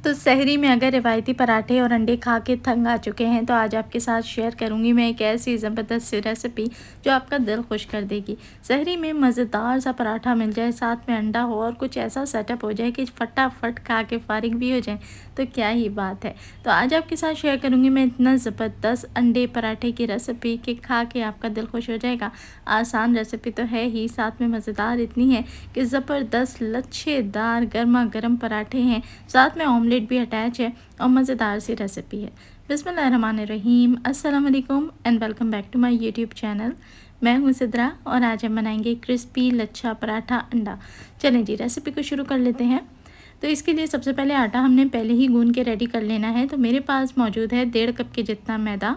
तो सहरी में अगर रिवायती पराठे और अंडे खा के तंग आ चुके हैं तो आज आपके साथ शेयर करूंगी मैं एक ऐसी ज़बरदस्त सी रेसिपी जो आपका दिल खुश कर देगी। सहरी में मज़ेदार सा पराठा मिल जाए, साथ में अंडा हो और कुछ ऐसा सेटअप हो जाए कि फटाफट खा के फारिग भी हो जाए तो क्या ही बात है। तो आज आपके साथ शेयर करूंगी मैं इतना ज़बरदस्त अंडे पराठे की रेसिपी कि खा के आपका दिल खुश हो जाएगा। आसान रेसिपी तो है ही, साथ में मज़ेदार इतनी है कि ज़बरदस्त लच्छेदार गर्मा गर्म पराठे हैं, साथ में ऑमलेट भी अटैच है और मज़ेदार सी रेसिपी है। बिस्मिल्लाहिर्रहमानिर्रहीम, अस्सलाम वालेकुम and welcome back to my YouTube channel. मैं हूँ सिद्रा और आज हम बनाएंगे क्रिस्पी लच्छा पराठा अंडा। चलें जी, रेसिपी को शुरू कर लेते हैं। तो इसके लिए सबसे पहले आटा हमने पहले ही गूंद के रेडी कर लेना है। तो मेरे पास मौजूद है 1.5 कप के जितना मैदा।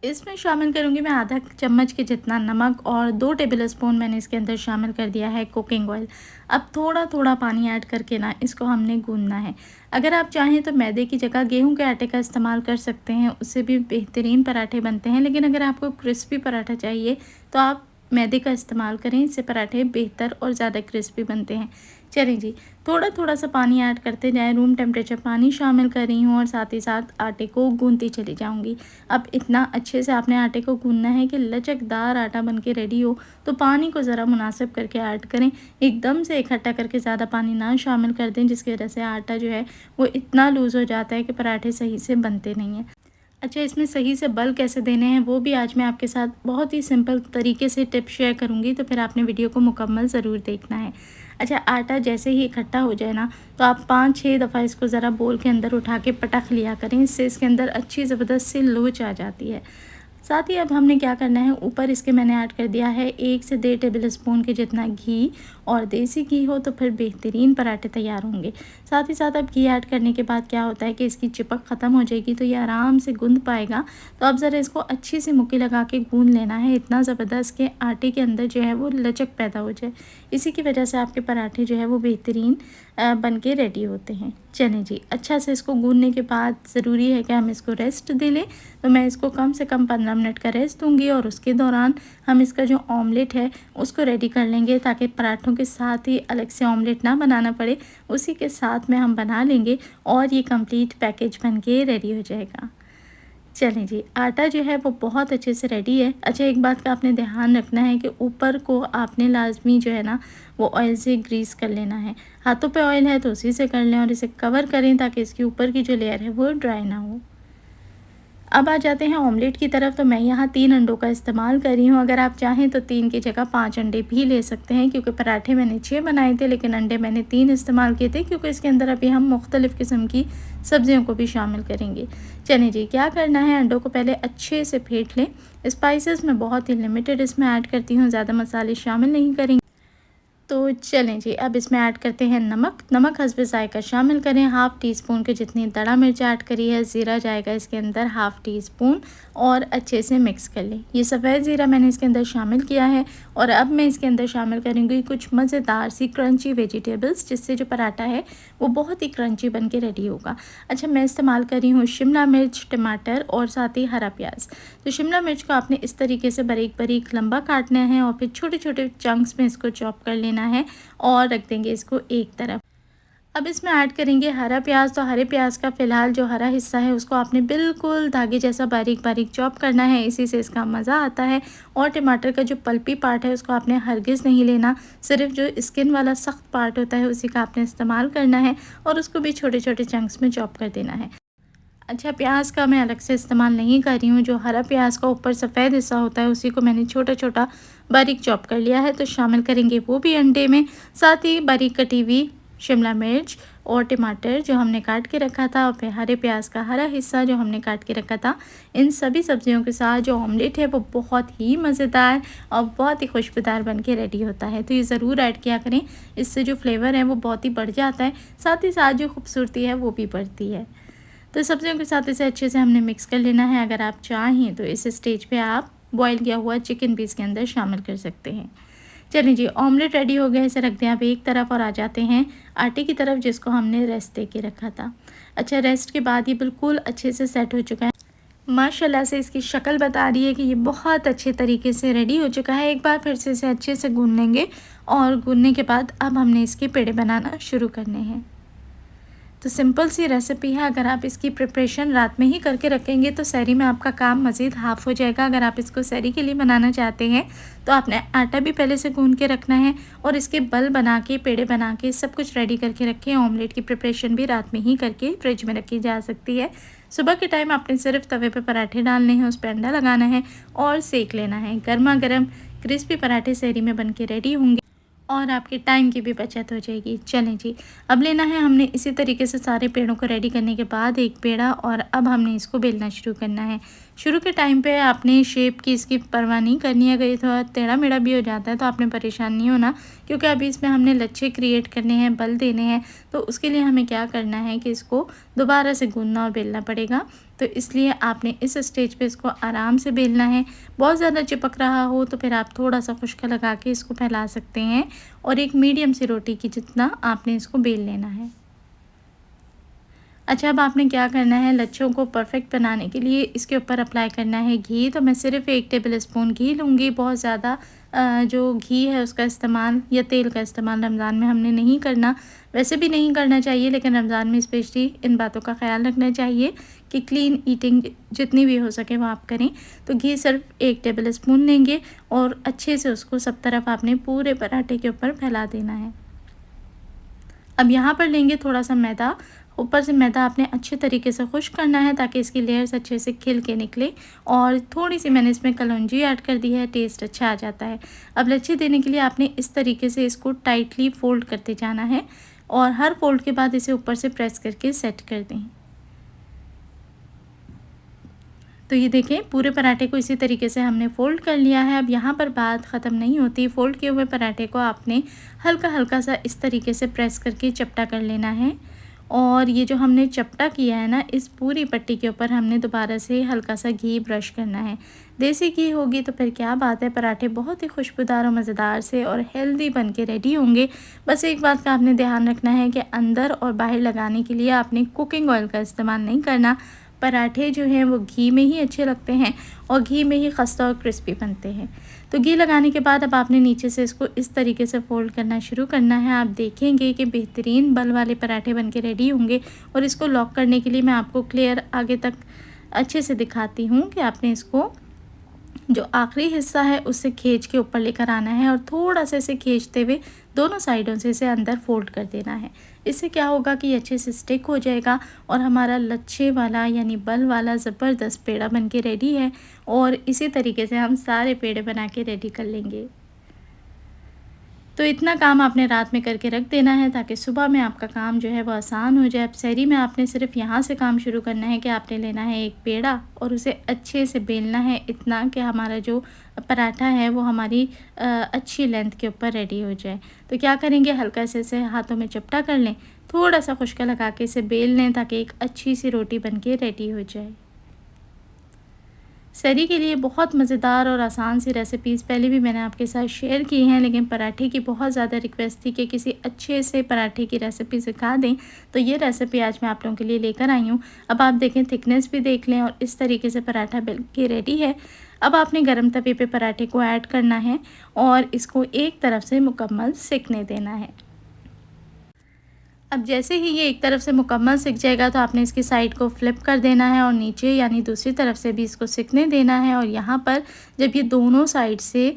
इसमें शामिल करूंगी मैं आधा चम्मच के जितना नमक और 2 टेबल स्पून मैंने इसके अंदर शामिल कर दिया है कुकिंग ऑयल। अब थोड़ा थोड़ा पानी ऐड करके ना इसको हमने गूंदना है। अगर आप चाहें तो मैदे की जगह गेहूं के आटे का इस्तेमाल कर सकते हैं, उससे भी बेहतरीन पराठे बनते हैं। लेकिन अगर आपको क्रिस्पी पराठा चाहिए तो आप मैदे का इस्तेमाल करें, इससे पराठे बेहतर और ज़्यादा क्रिस्पी बनते हैं। चलें जी, थोड़ा थोड़ा सा पानी ऐड करते जाएं। रूम टेम्परेचर पानी शामिल कर रही हूँ और साथ ही साथ आटे को गूंदती चली जाऊँगी। अब इतना अच्छे से आपने आटे को गूंदना है कि लचकदार आटा बन के रेडी हो। तो पानी को ज़रा मुनासिब करके ऐड करें, एकदम से इकट्ठा करके ज़्यादा पानी ना शामिल कर दें, जिसकी वजह से आटा जो है वो इतना लूज़ हो जाता है कि पराठे सही से बनते नहीं हैं। अच्छा, इसमें सही से बल कैसे देने हैं वो भी आज मैं आपके साथ बहुत ही सिंपल तरीके से टिप शेयर करूंगी, तो फिर आपने वीडियो को मुकम्मल ज़रूर देखना है। अच्छा, आटा जैसे ही इकट्ठा हो जाए ना तो आप 5-6 दफ़ा इसको ज़रा बोल के अंदर उठा के पटक लिया करें, इससे इसके अंदर अच्छी ज़बरदस्त सी लोच आ जाती है। साथ ही अब हमने क्या करना है, ऊपर इसके मैंने ऐड कर दिया है 1 से 1.5 टेबल स्पून के जितना घी। और देसी घी हो तो फिर बेहतरीन पराठे तैयार होंगे। साथ ही साथ अब घी ऐड करने के बाद क्या होता है कि इसकी चिपक ख़त्म हो जाएगी तो ये आराम से गूंद पाएगा। तो अब ज़रा इसको अच्छी सी मुक्की लगा के गूंद लेना है, इतना ज़बरदस्त कि आटे के अंदर जो है वो लचक पैदा हो जाए। इसी की वजह से आपके पराठे जो है वो बेहतरीन बन के रेडी होते हैं। चलें जी, अच्छा से इसको गूंदने के बाद ज़रूरी है कि हम इसको रेस्ट दे लें। तो मैं इसको कम से कम 15 मिनट का रेस्ट दूंगी और उसके दौरान हम इसका जो ऑमलेट है उसको रेडी कर लेंगे, ताकि पराठों के साथ ही अलग से ऑमलेट ना बनाना पड़े, उसी के साथ में हम बना लेंगे और ये कंप्लीट पैकेज बन के रेडी हो जाएगा। चलें जी, आटा जो है वो बहुत अच्छे से रेडी है। अच्छा, एक बात का आपने ध्यान रखना है कि ऊपर को आपने लाजमी जो है ना वो ऑयल से ग्रीस कर लेना है। हाथों पे ऑयल है तो उसी से कर लें और इसे कवर करें ताकि इसके ऊपर की जो लेयर है वो ड्राई ना हो। अब आ जाते हैं ऑमलेट की तरफ। तो मैं यहाँ 3 अंडों का इस्तेमाल कर रही हूँ। अगर आप चाहें तो 3 की जगह 5 अंडे भी ले सकते हैं, क्योंकि पराठे मैंने 6 बनाए थे लेकिन अंडे मैंने 3 इस्तेमाल किए थे, क्योंकि इसके अंदर अभी हम मुख्तलिफ़ किस्म की सब्जियों को भी शामिल करेंगे। चलिए जी, क्या करना है, अंडों को पहले अच्छे से फेंट लें। स्पाइसेस मैं बहुत ही लिमिटेड इसमें ऐड करती हूँ, ज़्यादा मसाले शामिल नहीं करेंगे। तो चलें जी, अब इसमें ऐड करते हैं नमक। नमक हस्बे ज़ायका शामिल करें। हाफ़ टी स्पून के जितनी दड़ा मिर्च ऐड करी है, ज़ीरा जाएगा इसके अंदर हाफ़ टी स्पून और अच्छे से मिक्स कर लें। ये सफ़ेद ज़ीरा मैंने इसके अंदर शामिल किया है। और अब मैं इसके अंदर शामिल करूँगी कुछ मज़ेदार सी क्रंची वेजिटेबल्स, जिससे जो पराठा है वो बहुत ही क्रंची बन के रेडी होगा। अच्छा, मैं इस्तेमाल कर रही हूँ शिमला मिर्च, टमाटर और साथ ही हरा प्याज। तो शिमला मिर्च को आपने इस तरीके से बारीक बारीक लंबा काटना है और फिर छोटे छोटे चंक्स में इसको चॉप कर लेना है और रख देंगे इसको एक तरफ। अब इसमें ऐड करेंगे हरा प्याज। तो हरे प्याज का फ़िलहाल जो हरा हिस्सा है उसको आपने बिल्कुल धागे जैसा बारीक बारीक चॉप करना है, इसी से इसका मज़ा आता है। और टमाटर का जो पल्पी पार्ट है उसको आपने हरगिज़ नहीं लेना, सिर्फ जो स्किन वाला सख्त पार्ट होता है उसी का आपने इस्तेमाल करना है और उसको भी छोटे छोटे चंक्स में चॉप कर देना है। अच्छा, प्याज का मैं अलग से इस्तेमाल नहीं कर रही हूँ। जो हरा प्याज का ऊपर सफ़ेद हिस्सा होता है उसी को मैंने छोटा छोटा बारीक चॉप कर लिया है। तो शामिल करेंगे वो भी अंडे में, साथ ही बारीक कटी हुई शिमला मिर्च और टमाटर जो हमने काट के रखा था, और फिर हरे प्याज का हरा हिस्सा जो हमने काट के रखा था। इन सभी सब्जियों के साथ जो ऑमलेट है वो बहुत ही मज़ेदार और बहुत ही खुशबूदार बन के रेडी होता है। तो ये ज़रूर ऐड किया करें, इससे जो फ्लेवर है वो बहुत ही बढ़ जाता है, साथ ही साथ जो खूबसूरती है वो भी बढ़ती है। तो सब्जियों के साथ इसे अच्छे से हमने मिक्स कर लेना है। अगर आप चाहें तो इस स्टेज पे आप बॉईल किया हुआ चिकन भी इसके अंदर शामिल कर सकते हैं। चलिए जी, ऑमलेट रेडी हो गया, इसे रख दें आप एक तरफ और आ जाते हैं आटे की तरफ, जिसको हमने रेस्ट दे के रखा था। अच्छा, रेस्ट के बाद ये बिल्कुल अच्छे से सेट हो चुका है। माशाल्लाह से इसकी शक्ल बता रही है कि ये बहुत अच्छे तरीके से रेडी हो चुका है। एक बार फिर से इसे अच्छे से गूंद लेंगे और गूंदने के बाद अब हमने इसके पेड़े बनाना शुरू करने हैं। तो सिंपल सी रेसिपी है, अगर आप इसकी प्रिपरेशन रात में ही करके रखेंगे तो सहरी में आपका काम मज़ीद हाफ़ हो जाएगा। अगर आप इसको सहरी के लिए बनाना चाहते हैं तो आपने आटा भी पहले से गूँध के रखना है और इसके बल बना के, पेड़े बना के सब कुछ रेडी करके रखें। ऑमलेट की प्रिपरेशन भी रात में ही करके फ्रिज में रखी जा सकती है। सुबह के टाइम आपने सिर्फ तवे पे पराठे डालने हैं, उस पर अंडा लगाना है और सेक लेना है। गर्मा गर्म क्रिस्पी पराठे सहरी में बन के रेडी होंगे और आपके टाइम की भी बचत हो जाएगी। चलें जी, अब लेना है हमने इसी तरीके से सारे पेड़ों को रेडी करने के बाद एक पेड़ा, और अब हमने इसको बेलना शुरू करना है। शुरू के टाइम पे आपने शेप की इसकी परवाह नहीं करनी है। अगर ये थोड़ा टेढ़ा मेढ़ा भी हो जाता है तो आपने परेशान नहीं होना, क्योंकि अभी इसमें हमने लच्छे क्रिएट करने हैं, बल देने हैं। तो उसके लिए हमें क्या करना है कि इसको दोबारा से गूंदना और बेलना पड़ेगा। तो इसलिए आपने इस स्टेज पे इसको आराम से बेलना है। बहुत ज़्यादा चिपक रहा हो तो फिर आप थोड़ा सा खुश्का लगा के इसको फैला सकते हैं, और एक मीडियम सी रोटी की जितना आपने इसको बेल लेना है। अच्छा, अब आपने क्या करना है, लच्छों को परफेक्ट बनाने के लिए इसके ऊपर अप्लाई करना है घी। तो मैं सिर्फ 1 टेबल स्पून घी लूँगी। बहुत ज़्यादा जो घी है उसका इस्तेमाल या तेल का इस्तेमाल रमज़ान में हमने नहीं करना। वैसे भी नहीं करना चाहिए, लेकिन रमज़ान में स्पेशली इन बातों का ख्याल रखना चाहिए कि क्लीन ईटिंग जितनी भी हो सके वो आप करें। तो घी सिर्फ 1 टेबल स्पून लेंगे और अच्छे से उसको सब तरफ आपने पूरे पराठे के ऊपर फैला देना है। अब यहाँ पर लेंगे थोड़ा सा मैदा। ऊपर से मैदा आपने अच्छे तरीके से खुश्क करना है ताकि इसकी लेयर्स अच्छे से खिल के निकले, और थोड़ी सी मैंने इसमें कलौंजी ऐड कर दी है, टेस्ट अच्छा आ जाता है। अब लच्छे देने के लिए आपने इस तरीके से इसको टाइटली फ़ोल्ड करते जाना है, और हर फोल्ड के बाद इसे ऊपर से प्रेस करके सेट कर दें। तो ये देखें, पूरे पराठे को इसी तरीके से हमने फ़ोल्ड कर लिया है। अब यहाँ पर बात ख़त्म नहीं होती। फ़ोल्ड किए हुए पराठे को आपने हल्का हल्का सा इस तरीके से प्रेस करके चपटा कर लेना है, और ये जो हमने चपटा किया है ना, इस पूरी पट्टी के ऊपर हमने दोबारा से हल्का सा घी ब्रश करना है। देसी घी होगी तो फिर क्या बात है, पराठे बहुत ही खुशबूदार और मज़ेदार से और हेल्दी बन के रेडी होंगे। बस एक बात का आपने ध्यान रखना है कि अंदर और बाहर लगाने के लिए आपने कुकिंग ऑयल का इस्तेमाल नहीं करना। पराठे जो हैं वो घी में ही अच्छे लगते हैं और घी में ही खस्ता और क्रिस्पी बनते हैं। तो घी लगाने के बाद अब आपने नीचे से इसको इस तरीके से फ़ोल्ड करना शुरू करना है। आप देखेंगे कि बेहतरीन बल वाले पराठे बन के रेडी होंगे। और इसको लॉक करने के लिए मैं आपको क्लियर आगे तक अच्छे से दिखाती हूँ कि आपने इसको जो आखिरी हिस्सा है उससे खींच के ऊपर लेकर आना है, और थोड़ा सा इसे खींचते हुए दोनों साइडों से इसे अंदर फोल्ड कर देना है। इससे क्या होगा कि अच्छे से स्टिक हो जाएगा और हमारा लच्छे वाला यानी बल वाला ज़बरदस्त पेड़ा बन के रेडी है। और इसी तरीके से हम सारे पेड़े बना के रेडी कर लेंगे। तो इतना काम आपने रात में करके रख देना है ताकि सुबह में आपका काम जो है वो आसान हो जाए। अब सहरी में आपने सिर्फ यहाँ से काम शुरू करना है कि आपने लेना है एक पेड़ा और उसे अच्छे से बेलना है, इतना कि हमारा जो पराठा है वो हमारी अच्छी लेंथ के ऊपर रेडी हो जाए। तो क्या करेंगे, हल्का से इसे हाथों में चपटा कर लें, थोड़ा सा खुश्का लगा के इसे बेल लें ताकि एक अच्छी सी रोटी बन के रेडी हो जाए। सहरी के लिए बहुत मज़ेदार और आसान सी रेसिपीज़ पहले भी मैंने आपके साथ शेयर की हैं, लेकिन पराठे की बहुत ज़्यादा रिक्वेस्ट थी कि किसी अच्छे से पराठे की रेसिपी सिखा दें, तो ये रेसिपी आज मैं आप लोगों के लिए लेकर आई हूँ। अब आप देखें, थिकनेस भी देख लें, और इस तरीके से पराठा बन के रेडी है। अब आपने गर्म तवे पे पराठे को ऐड करना है और इसको एक तरफ से मुकम्मल सेकने देना है। अब जैसे ही ये एक तरफ से मुकम्मल सिक जाएगा तो आपने इसकी साइड को फ्लिप कर देना है और नीचे यानी दूसरी तरफ से भी इसको सिकने देना है। और यहाँ पर जब ये दोनों साइड से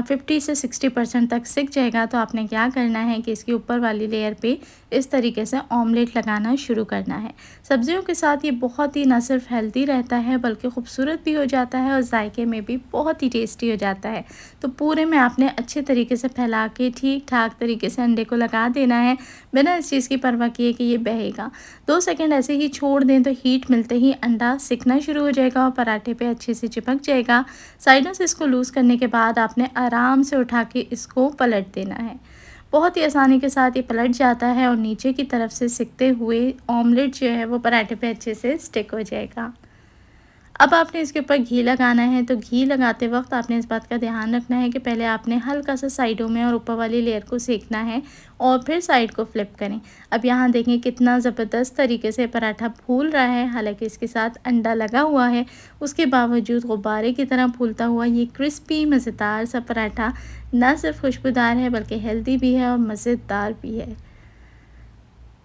50 से 60% तक सिक जाएगा तो आपने क्या करना है कि इसके ऊपर वाली लेयर पे इस तरीके से ऑमलेट लगाना शुरू करना है। सब्जियों के साथ ये बहुत ही ना सिर्फ हेल्दी रहता है बल्कि खूबसूरत भी हो जाता है और जायके में भी बहुत ही टेस्टी हो जाता है। तो पूरे में आपने अच्छे तरीके से फैला के ठीक ठाक तरीके से अंडे को लगा देना है, बिना इस चीज़ की परवाह किए कि ये बहेगा। 2 सेकंड ऐसे ही छोड़ दें तो हीट मिलते ही अंडा सिकना शुरू हो जाएगा और पराठे पे अच्छे से चिपक जाएगा। साइडों से इसको लूज़ करने के बाद आपने आराम से उठा के इसको पलट देना है। बहुत ही आसानी के साथ ये पलट जाता है और नीचे की तरफ से सिकते हुए ऑमलेट जो है वो पराठे पे अच्छे से स्टिक हो जाएगा। अब आपने इसके ऊपर घी लगाना है। तो घी लगाते वक्त आपने इस बात का ध्यान रखना है कि पहले आपने हल्का सा साइडों में और ऊपर वाली लेयर को सेकना है और फिर साइड को फ्लिप करें। अब यहाँ देखें कितना ज़बरदस्त तरीके से पराठा फूल रहा है, हालांकि इसके साथ अंडा लगा हुआ है, उसके बावजूद गुब्बारे की तरह फूलता हुआ ये क्रिस्पी मज़ेदार सा पराठा ना सिर्फ खुशबूदार है बल्कि हेल्दी भी है और मज़ेदार भी है।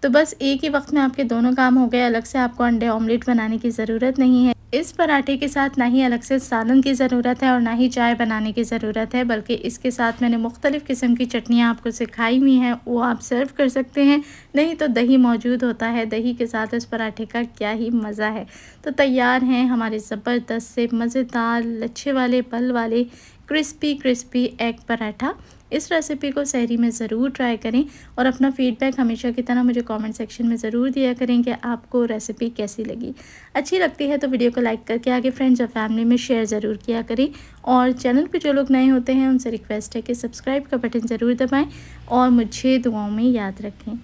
तो बस एक ही वक्त में आपके दोनों काम हो गए। अलग से आपको अंडे ऑमलेट बनाने की ज़रूरत नहीं है। इस पराठे के साथ ना ही अलग से सालन की ज़रूरत है और ना ही चाय बनाने की ज़रूरत है, बल्कि इसके साथ मैंने मुख्तलिफ़ किस्म की चटनियाँ आपको सिखाई हुई हैं, वो आप सर्व कर सकते हैं। नहीं तो दही मौजूद होता है, दही के साथ इस पराठे का क्या ही मज़ा है। तो तैयार हैं हमारे ज़बरदस्त से मज़ेदार लच्छे वाले बल वाले क्रिस्पी क्रिस्पी एग पराठा। इस रेसिपी को सहरी में ज़रूर ट्राई करें और अपना फ़ीडबैक हमेशा की तरह मुझे कमेंट सेक्शन में ज़रूर दिया करें कि आपको रेसिपी कैसी लगी। अच्छी लगती है तो वीडियो को लाइक करके आगे फ्रेंड्स और फैमिली में शेयर ज़रूर किया करें। और चैनल पे जो लोग नए होते हैं उनसे रिक्वेस्ट है कि सब्सक्राइब का बटन ज़रूर दबाएँ और मुझे दुआओं में याद रखें।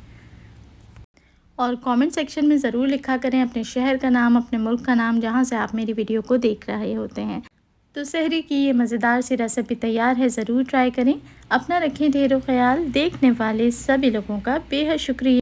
और कमेंट सेक्शन में ज़रूर लिखा करें अपने शहर का नाम, अपने मुल्क का नाम, जहाँ से आप मेरी वीडियो को देख रहे होते हैं। तो सहरी की ये मज़ेदार सी रेसिपी तैयार है, ज़रूर ट्राई करें। अपना रखें ढेरों ख्याल। देखने वाले सभी लोगों का बेहद शुक्रिया।